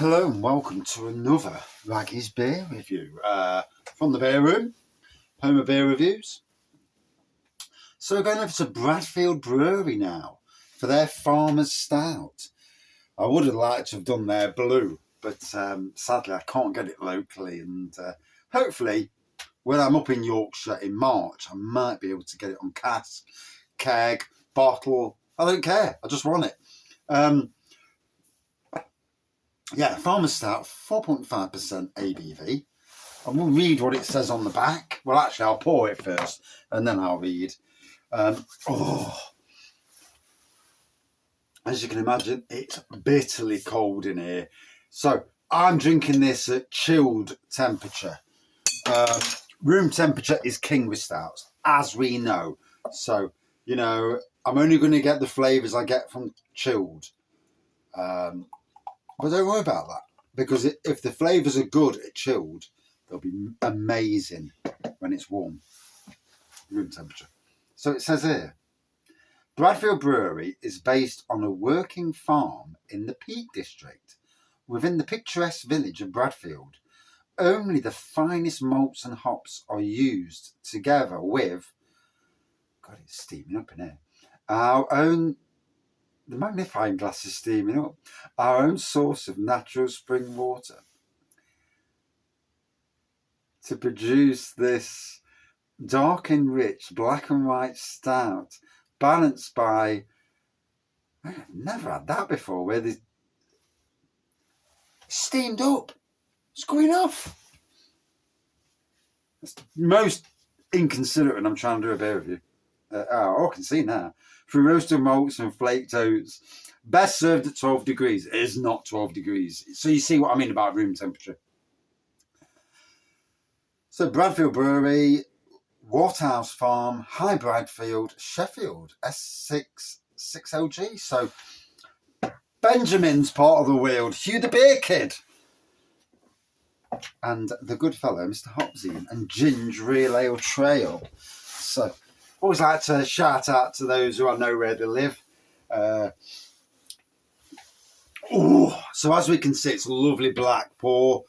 Hello and welcome to another Raggy's beer review from the beer room, home of beer reviews. So we're going over to Bradfield Brewery now for their Farmer's Stout. I would have liked to have done their blue, but sadly I can't get it locally, and hopefully when I'm up in Yorkshire in March I might be able to get it on cask, keg, bottle. I don't care, I just want it. Yeah, Farmer's Stout, 4.5% ABV. And we'll read what it says on the back. Well, actually, I'll pour it first, and then I'll read. As you can imagine, it's bitterly cold in here. So I'm drinking this at chilled temperature. Room temperature is king with stouts, as we know. So, you know, I'm only going to get the flavours I get from chilled. But don't worry about that, because if the flavours are good at chilled, they'll be amazing when it's warm, room temperature. So it says here, Bradfield Brewery is based on a working farm in the Peak District, within the picturesque village of Bradfield. Only the finest malts and hops are used, together with, God, it's steaming up in here, the magnifying glass is steaming up, our own source of natural spring water, to produce this dark and rich black and white stout, balanced by, I've never had that before, where they steamed up. It's going off. That's the most inconsiderate when I'm trying to do a beer review. I can see now. Through roasted malts and flaked oats. Best served at 12 degrees. It is not 12 degrees. So you see what I mean about room temperature. So Bradfield Brewery, Waterhouse Farm, High Bradfield, Sheffield, S66LG. So Benjamin's part of the Weald, Hugh the Beer Kid, and the good fellow, Mr. Hopsy, and Ginge Real Ale Trail. So always like to shout out to those who I know where they live. So as we can see, it's a lovely black pour.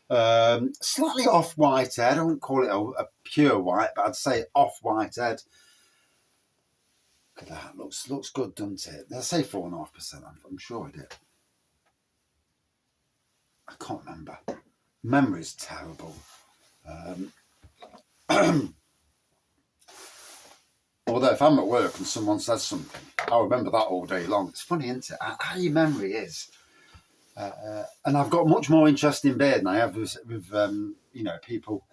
Slightly off-white head. I wouldn't call it a pure white, but I'd say off-white head. Look at that. Looks good, doesn't it? I'd say 4.5%. I'm sure it did. I can't remember. Memory's terrible. Although if I'm at work and someone says something, I'll remember that all day long. It's funny, isn't it? How your memory is. And I've got much more interest in beer than I have with people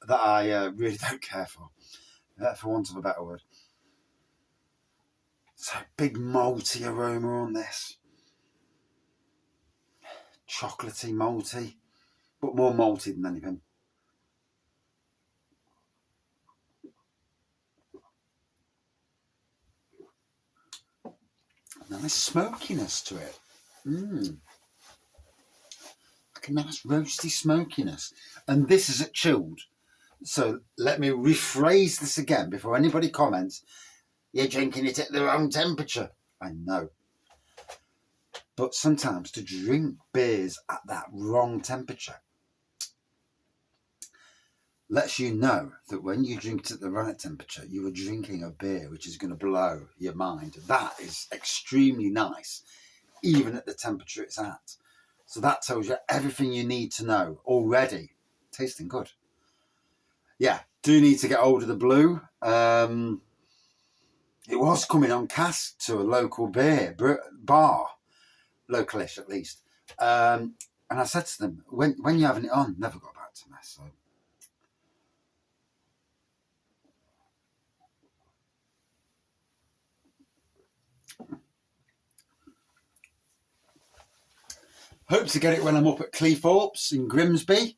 that I really don't care for want of a better word. So big malty aroma on this. Chocolatey, malty, but more malty than anything. Nice smokiness to it. Like a nice roasty smokiness. And this is at chilled. So let me rephrase this again before anybody comments. You're drinking it at the wrong temperature. I know. But sometimes to drink beers at that wrong temperature lets you know that when you drink it at the right temperature, you are drinking a beer which is going to blow your mind. That is extremely nice, even at the temperature it's at. So that tells you everything you need to know already. Tasting good. Yeah, do need to get hold of the blue. It was coming on cask to a local beer bar, localish at least. And I said to them, when you're having it on, never got back to me. So hope to get it when I'm up at Cleethorpes in Grimsby,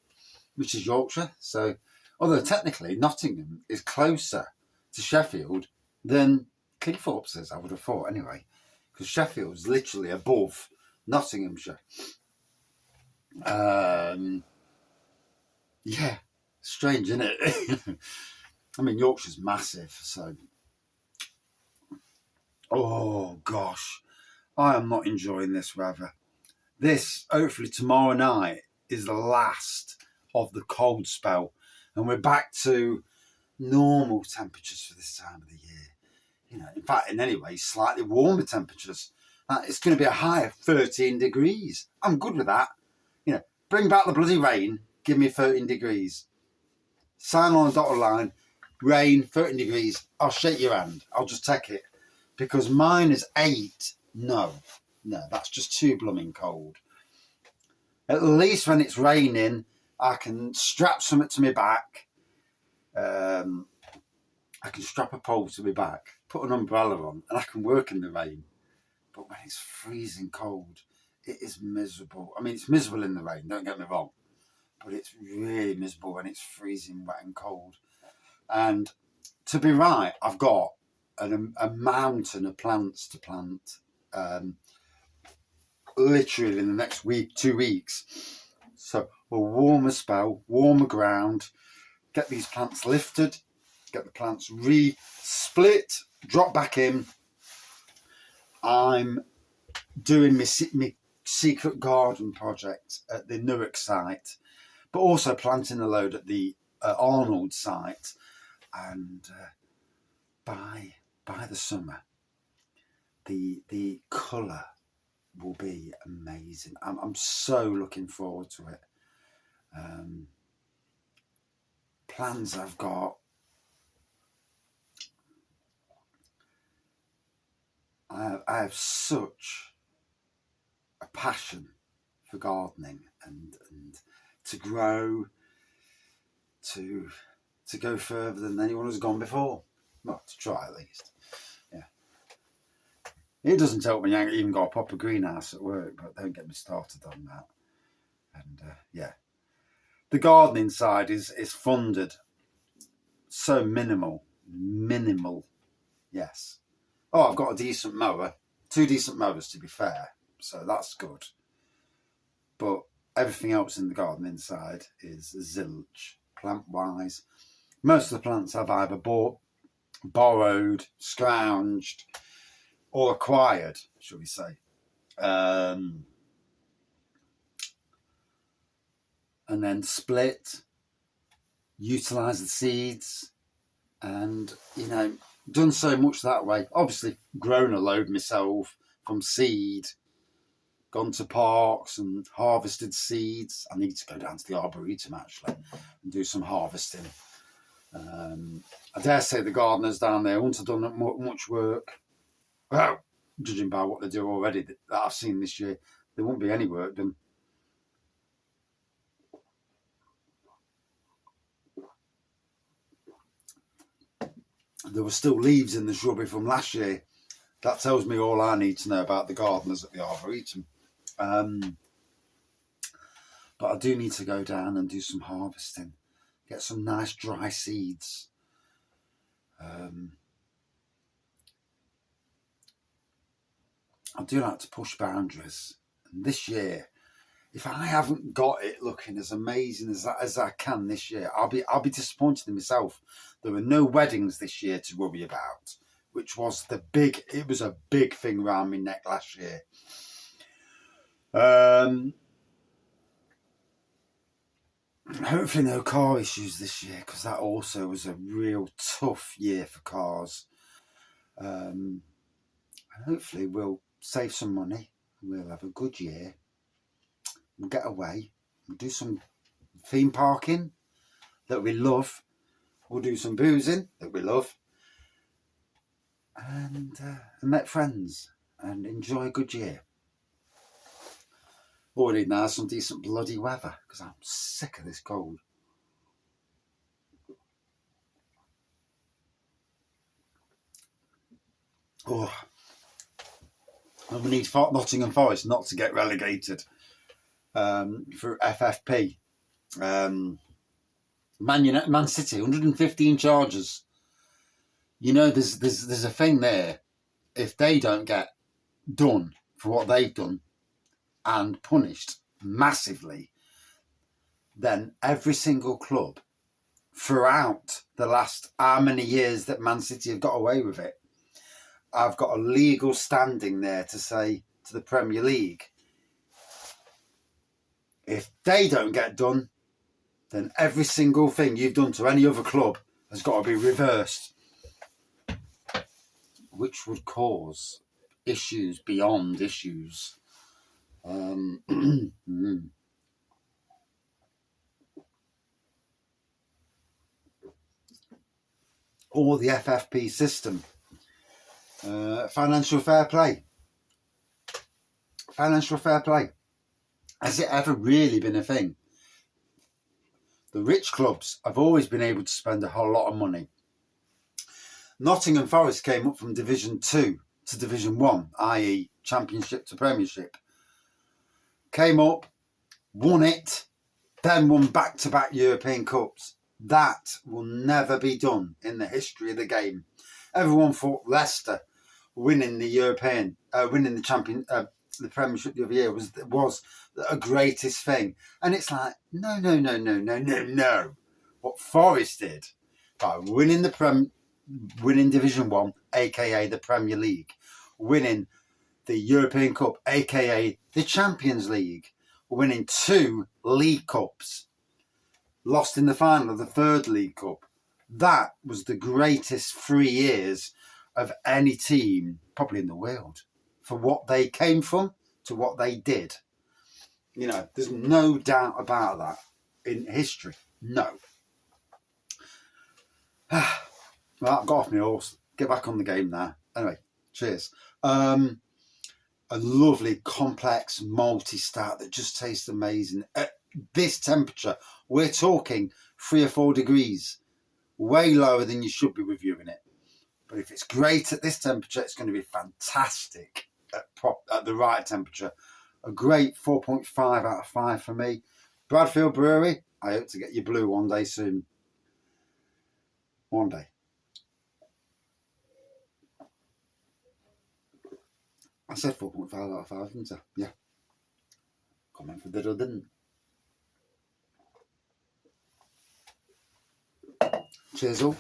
which is Yorkshire. So, although technically Nottingham is closer to Sheffield than Cleethorpes is, I would have thought anyway, because Sheffield's literally above Nottinghamshire. Yeah, strange, isn't it? I mean, Yorkshire's massive, so. Oh gosh, I am not enjoying this weather. this, hopefully tomorrow night, is the last of the cold spell, and we're back to normal temperatures for this time of the year. You know, in fact, in any way, slightly warmer temperatures. It's going to be a high of 13 degrees. I'm good with that. You know, bring back the bloody rain. Give me 13 degrees. Sign on a dotted line. Rain, 13 degrees. I'll shake your hand. I'll just take it. Because mine is 8. No, that's just too blooming cold. At least when it's raining, I can strap something to my back. I can strap a pole to my back, put an umbrella on, and I can work in the rain. But when it's freezing cold, it is miserable. I mean, it's miserable in the rain, don't get me wrong. But it's really miserable when it's freezing wet and cold. And to be right, I've got a mountain of plants to plant. Literally in the next week, 2 weeks. So a warmer spell, warmer ground, get these plants lifted, get the plants re-split, drop back in. I'm doing my secret garden project at the Newark site, but also planting a load at the Arnold site. And by the summer, the colour will be amazing. I'm so looking forward to it. Plans I've got. I have such a passion for gardening and to grow, to go further than anyone has gone before. Well, to try at least. Yeah. It doesn't help when you ain't even got a proper greenhouse at work, but don't get me started on that. And yeah, the gardening side is funded so minimal, yes. Oh, I've got a decent mower, 2 decent mowers to be fair, so that's good. But everything else in the gardening side is zilch, plant-wise. Most of the plants I've either bought, borrowed, scrounged, or acquired, shall we say. And then split, utilise the seeds, and, you know, done so much that way. Obviously grown a load myself from seed, gone to parks and harvested seeds. I need to go down to the Arboretum actually and do some harvesting. I dare say the gardeners down there wouldn't have done much work. Well, judging by what they do already that I've seen this year, there won't be any work done. There were still leaves in the shrubbery from last year. That tells me all I need to know about the gardeners at the Arboretum. But I do need to go down and do some harvesting, get some nice dry seeds. I do like to push boundaries. And this year, if I haven't got it looking as amazing as I can this year, I'll be disappointed in myself. There were no weddings this year to worry about, which was it was a big thing around my neck last year. Hopefully no car issues this year, because that also was a real tough year for cars. And hopefully we'll save some money. We'll have a good year. We'll get away. We'll do some theme parking that we love. We'll do some boozing that we love. And make friends and enjoy a good year. All we need now is some decent bloody weather, because I'm sick of this cold. Oh, and we need Nottingham Forest not to get relegated for FFP. Man City, 115 charges. You know, there's a thing there. If they don't get done for what they've done and punished massively, then every single club throughout the last how many years that Man City have got away with it, I've got a legal standing there to say to the Premier League, If they don't get done, then every single thing you've done to any other club has got to be reversed, which would cause issues beyond issues. Or the FFP system. Financial fair play. Financial fair play. Has it ever really been a thing? The rich clubs have always been able to spend a whole lot of money. Nottingham Forest came up from Division 2 to Division 1, i.e. Championship to Premiership. Came up, won it, then won back-to-back European Cups. That will never be done in the history of the game. Everyone thought Leicester winning the Premiership the other year was a greatest thing. And it's like, no. What Forest did by winning winning Division 1, aka the Premier League, winning the European Cup, aka the Champions League, winning 2 League Cups, lost in the final of the 3rd League Cup. That was the greatest 3 years of any team, probably in the world, for what they came from to what they did. You know, there's no doubt about that in history. No. Well, I've got off my horse. Get back on the game now. Anyway, cheers. A lovely, complex, malty stout that just tastes amazing. At this temperature, we're talking 3 or 4 degrees. Way lower than you should be reviewing it. But if it's great at this temperature, it's going to be fantastic at the right temperature. A great 4.5 out of 5 for me. Bradfield Brewery, I hope to get you blue one day soon. One day. I said 4.5 out of 5, didn't I? Yeah. Comment for did or didn't. Cheers all.